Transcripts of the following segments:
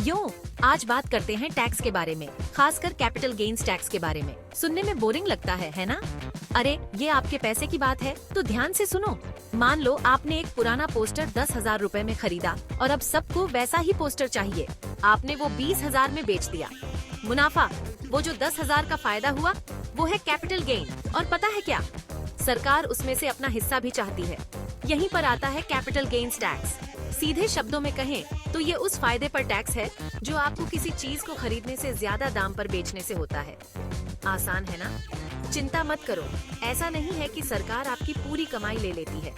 यो, आज बात करते हैं टैक्स के बारे में, खासकर कैपिटल गेन्स टैक्स के बारे में। सुनने में बोरिंग लगता है ना? अरे ये आपके पैसे की बात है तो ध्यान से सुनो। मान लो आपने एक पुराना पोस्टर 10,000 रुपए में खरीदा और अब सबको वैसा ही पोस्टर चाहिए। आपने वो 20,000 में बेच दिया। मुनाफा, वो जो 10,000 का फायदा हुआ वो है कैपिटल गेन। और पता है क्या, सरकार उसमें से अपना हिस्सा भी चाहती है। यहीं पर आता है कैपिटल गेन्स टैक्स। सीधे शब्दों में कहें तो ये उस फायदे पर टैक्स है जो आपको किसी चीज को खरीदने से ज्यादा दाम पर बेचने से होता है। आसान है ना? चिंता मत करो, ऐसा नहीं है कि सरकार आपकी पूरी कमाई ले लेती है।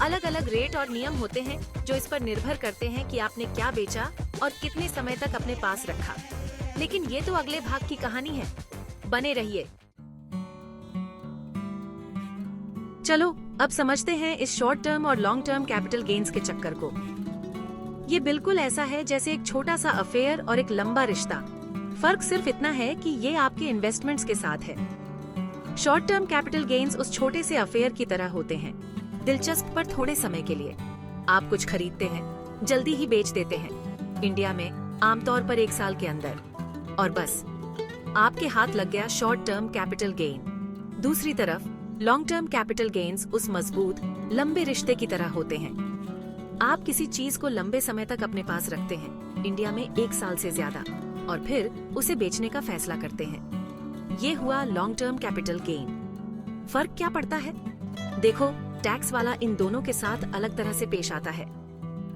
अलग अलग रेट और नियम होते हैं जो इस पर निर्भर करते हैं कि आपने क्या बेचा और कितने समय तक अपने पास रखा। लेकिन ये तो अगले भाग की कहानी है, बने रहिए। चलो अब समझते हैं इस शॉर्ट टर्म और लॉन्ग टर्म कैपिटल गेन्स के चक्कर को। ये बिल्कुल ऐसा है जैसे एक छोटा सा अफेयर और एक लंबा रिश्ता। फर्क सिर्फ इतना है कि ये आपके इन्वेस्टमेंट्स के साथ है। शॉर्ट टर्म कैपिटल गेन्स उस छोटे से अफेयर की तरह होते हैं, दिलचस्प पर थोड़े समय के लिए। आप कुछ खरीदते हैं, जल्दी ही बेच देते हैं, इंडिया में आमतौर पर 1 साल के अंदर, और बस आपके हाथ लग गया शॉर्ट टर्म कैपिटल गेन। दूसरी तरफ लॉन्ग टर्म कैपिटल गेन्स उस मजबूत लंबे रिश्ते की तरह होते हैं। आप किसी चीज को लंबे समय तक अपने पास रखते हैं, इंडिया में 1 साल से ज्यादा, और फिर उसे बेचने का फैसला करते हैं। ये हुआ लॉन्ग टर्म कैपिटल गेन। फर्क क्या पड़ता है? देखो, टैक्स वाला इन दोनों के साथ अलग तरह से पेश आता है।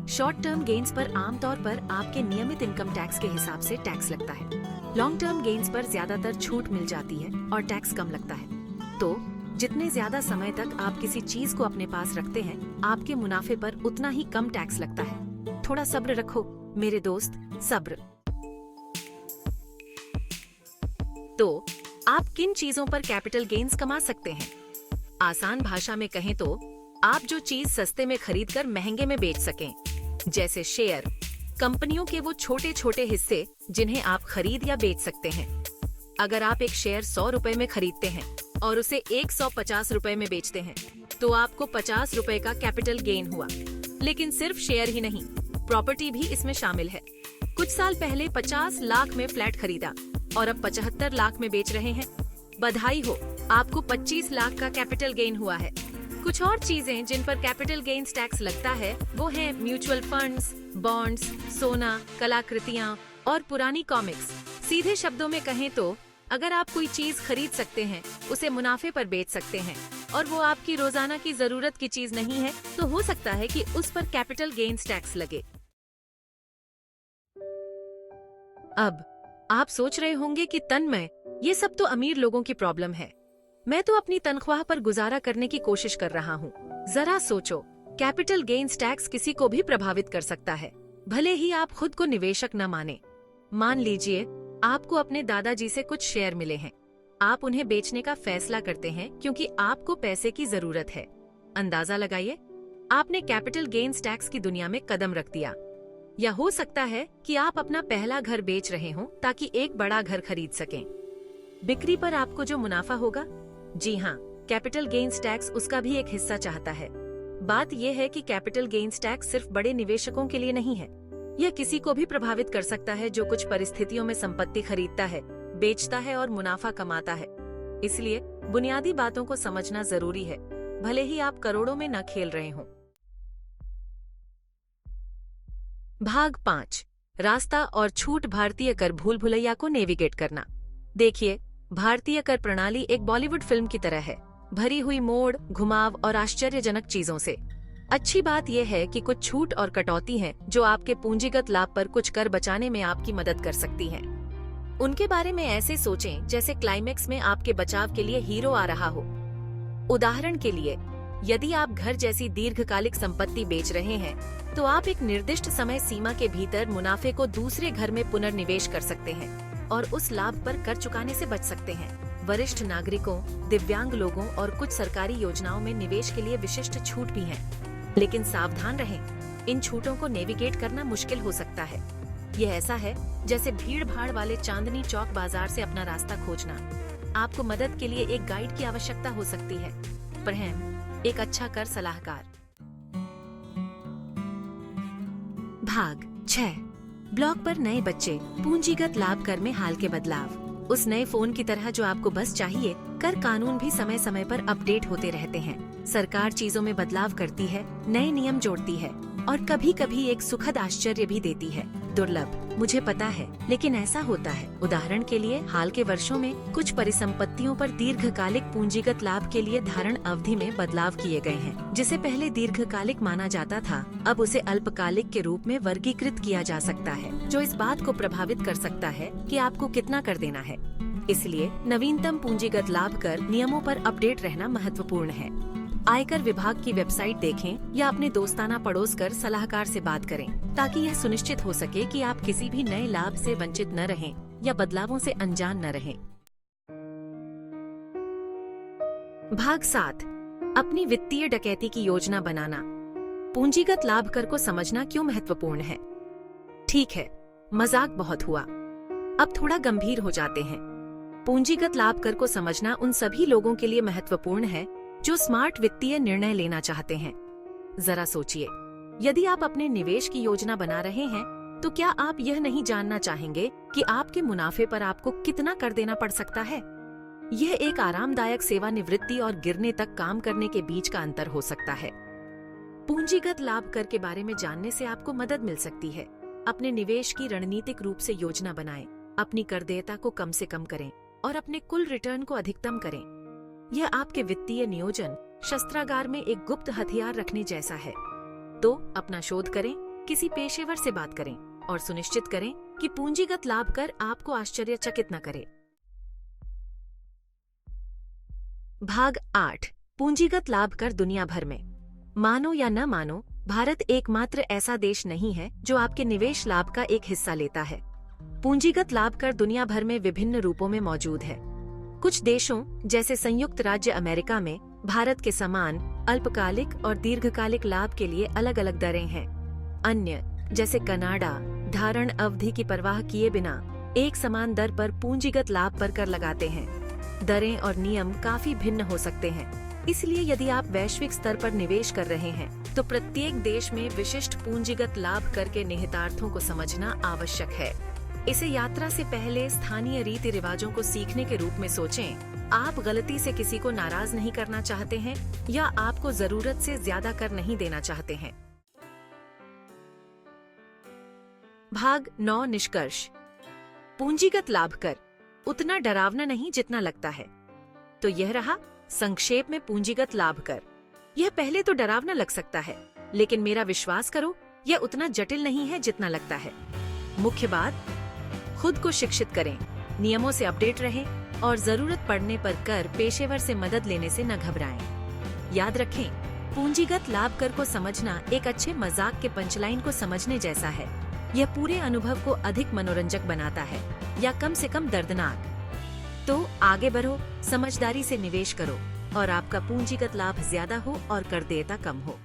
शॉर्ट टर्म गेन्स पर आमतौर पर आपके नियमित इनकम टैक्स के हिसाब से टैक्स लगता है। लॉन्ग टर्म गेन्स पर ज्यादातर छूट मिल जाती है और टैक्स कम लगता है। तो जितने ज्यादा समय तक आप किसी चीज को अपने पास रखते हैं, आपके मुनाफे पर उतना ही कम टैक्स लगता है। थोड़ा सब्र रखो मेरे दोस्त, सब्र। तो आप किन चीजों पर कैपिटल गेन्स कमा सकते हैं? आसान भाषा में कहें तो आप जो चीज सस्ते में खरीदकर महंगे में बेच सकें, जैसे शेयर, कंपनियों के वो छोटे छोटे हिस्से जिन्हें आप खरीद या बेच सकते हैं। अगर आप एक शेयर 100 रुपए में खरीदते हैं और उसे 150 रुपए में बेचते हैं, तो आपको 50 रुपए का कैपिटल गेन हुआ। लेकिन सिर्फ शेयर ही नहीं, प्रॉपर्टी भी इसमें शामिल है। कुछ साल पहले 50 लाख में फ्लैट खरीदा और अब 75 लाख में बेच रहे हैं। बधाई हो, आपको 25 लाख का कैपिटल गेन हुआ है। कुछ और चीजें जिन पर कैपिटल गेन्स टैक्स लगता है वो हैं म्यूचुअल फंड्स, बॉन्ड्स, सोना, कलाकृतियाँ और पुरानी कॉमिक्स। सीधे शब्दों में कहें तो अगर आप कोई चीज खरीद सकते हैं, उसे मुनाफे पर बेच सकते हैं, और वो आपकी रोजाना की जरूरत की चीज नहीं है, तो हो सकता है कि उस पर कैपिटल गेन्स टैक्स लगे। अब आप सोच रहे होंगे कि तन्मय, ये सब तो अमीर लोगों की प्रॉब्लम है। मैं तो अपनी तनख्वाह पर गुजारा करने की कोशिश कर रहा हूँ। जरा सोचो, कैपिटल गेन्स टैक्स किसी को भी प्रभावित कर सकता है, भले ही आप खुद को निवेशक न माने। मान लीजिए आपको अपने दादाजी से कुछ शेयर मिले हैं। आप उन्हें बेचने का फैसला करते हैं क्योंकि आपको पैसे की जरूरत है। अंदाजा लगाइए, आपने कैपिटल गेन्स टैक्स की दुनिया में कदम रख दिया। या हो सकता है कि आप अपना पहला घर बेच रहे हों ताकि एक बड़ा घर खरीद सकें। बिक्री पर आपको जो मुनाफा होगा, जी हाँ, कैपिटल गेन्स टैक्स उसका भी एक हिस्सा चाहता है। बात यह है कि कैपिटल गेन्स टैक्स सिर्फ बड़े निवेशकों के लिए नहीं है। यह किसी को भी प्रभावित कर सकता है जो कुछ परिस्थितियों में संपत्ति खरीदता है, बेचता है और मुनाफा कमाता है। इसलिए बुनियादी बातों को समझना जरूरी है, भले ही आप करोड़ों में न खेल रहे हों। भाग 5, रास्ता और छूट भारतीय कर भूल भुलैया को नेविगेट करना। देखिए, भारतीय कर प्रणाली एक बॉलीवुड फिल्म की तरह है, भरी हुई मोड़, घुमाव और आश्चर्यजनक चीजों से। अच्छी बात यह है कि कुछ छूट और कटौती हैं जो आपके पूंजीगत लाभ पर कुछ कर बचाने में आपकी मदद कर सकती हैं। उनके बारे में ऐसे सोचें जैसे क्लाइमेक्स में आपके बचाव के लिए हीरो आ रहा हो। उदाहरण के लिए, यदि आप घर जैसी दीर्घकालिक संपत्ति बेच रहे हैं, तो आप एक निर्दिष्ट समय सीमा के भीतर मुनाफे को दूसरे घर में पुनर्निवेश कर सकते हैं और उस लाभ पर कर चुकाने से बच सकते हैं। वरिष्ठ नागरिकों, दिव्यांग लोगों और कुछ सरकारी योजनाओं में निवेश के लिए विशिष्ट छूट भी हैं। लेकिन सावधान रहें, इन छूटों को नेविगेट करना मुश्किल हो सकता है। यह ऐसा है जैसे भीड़ भाड़ वाले चांदनी चौक बाजार से अपना रास्ता खोजना। आपको मदद के लिए एक गाइड की आवश्यकता हो सकती है, पर हम एक अच्छा कर सलाहकार। भाग 6, ब्लॉग पर नए बच्चे, पूंजीगत लाभ कर में हाल के बदलाव। उस नए फोन की तरह जो आपको बस चाहिए, कर कानून भी समय समय पर अपडेट होते रहते हैं। सरकार चीजों में बदलाव करती है, नए नियम जोड़ती है और कभी कभी एक सुखद आश्चर्य भी देती है। दुर्लभ, मुझे पता है, लेकिन ऐसा होता है। उदाहरण के लिए हाल के वर्षों में कुछ परिसंपत्तियों पर दीर्घकालिक पूंजीगत लाभ के लिए धारण अवधि में बदलाव किए गए हैं। जिसे पहले दीर्घकालिक माना जाता था, अब उसे अल्पकालिक के रूप में वर्गीकृत किया जा सकता है, जो इस बात को प्रभावित कर सकता है कि आपको कितना कर देना है। इसलिए नवीनतम पूंजीगत लाभ कर नियमों पर अपडेट रहना महत्वपूर्ण है। आयकर विभाग की वेबसाइट देखें या अपने दोस्ताना पड़ोस कर सलाहकार से बात करें, ताकि यह सुनिश्चित हो सके कि आप किसी भी नए लाभ से वंचित न रहें या बदलावों से अनजान न रहें। भाग 7, अपनी वित्तीय डकैती की योजना बनाना। पूंजीगत लाभ कर को समझना क्यों महत्वपूर्ण है। ठीक है, मजाक बहुत हुआ, अब थोड़ा गंभीर हो जाते हैं। पूंजीगत लाभ कर को समझना उन सभी लोगों के लिए महत्वपूर्ण है जो स्मार्ट वित्तीय निर्णय लेना चाहते हैं। जरा सोचिए, यदि आप अपने निवेश की योजना बना रहे हैं, तो क्या आप यह नहीं जानना चाहेंगे कि आपके मुनाफे पर आपको कितना कर देना पड़ सकता है। यह एक आरामदायक सेवानिवृत्ति और गिरने तक काम करने के बीच का अंतर हो सकता है। पूंजीगत लाभ कर के बारे में जानने से आपको मदद मिल सकती है। अपने निवेश की रणनीतिक रूप से योजना बनाएं, अपनी कर देयता को कम से कम करें और अपने कुल रिटर्न को अधिकतम करें। यह आपके वित्तीय नियोजन शस्त्रागार में एक गुप्त हथियार रखने जैसा है। तो अपना शोध करें, किसी पेशेवर से बात करें और सुनिश्चित करें कि पूंजीगत लाभ कर आपको आश्चर्यचकित न करे। भाग 8, पूंजीगत लाभ कर दुनिया भर में। मानो या न मानो, भारत एकमात्र ऐसा देश नहीं है जो आपके निवेश लाभ का एक हिस्सा लेता है। पूंजीगत लाभ कर दुनिया भर में विभिन्न रूपों में मौजूद है। कुछ देशों जैसे संयुक्त राज्य अमेरिका में भारत के समान अल्पकालिक और दीर्घकालिक लाभ के लिए अलग अलग दरें हैं। अन्य जैसे कनाडा धारण अवधि की परवाह किए बिना एक समान दर पर पूंजीगत लाभ पर कर लगाते हैं। दरें और नियम काफी भिन्न हो सकते हैं, इसलिए यदि आप वैश्विक स्तर पर निवेश कर रहे हैं, तो प्रत्येक देश में विशिष्ट पूंजीगत लाभ कर के निहितार्थों को समझना आवश्यक है। इसे यात्रा से पहले स्थानीय रीति रिवाजों को सीखने के रूप में सोचें। आप गलती से किसी को नाराज नहीं करना चाहते हैं या आपको जरूरत से ज्यादा कर नहीं देना चाहते हैं। भाग 9, निष्कर्ष। पूंजीगत लाभ कर उतना डरावना नहीं जितना लगता है। तो यह रहा संक्षेप में पूंजीगत लाभ कर। यह पहले तो डरावना लग सकता है, लेकिन मेरा विश्वास करो, यह उतना जटिल नहीं है जितना लगता है। मुख्य बात, खुद को शिक्षित करें, नियमों से अपडेट रहें और जरूरत पड़ने पर कर पेशेवर से मदद लेने से न घबराएं। याद रखें, पूंजीगत लाभ कर को समझना एक अच्छे मजाक के पंचलाइन को समझने जैसा है। यह पूरे अनुभव को अधिक मनोरंजक बनाता है या कम से कम दर्दनाक। तो आगे बढ़ो, समझदारी से निवेश करो और आपका पूंजीगत लाभ ज्यादा हो और कर देयता कम हो।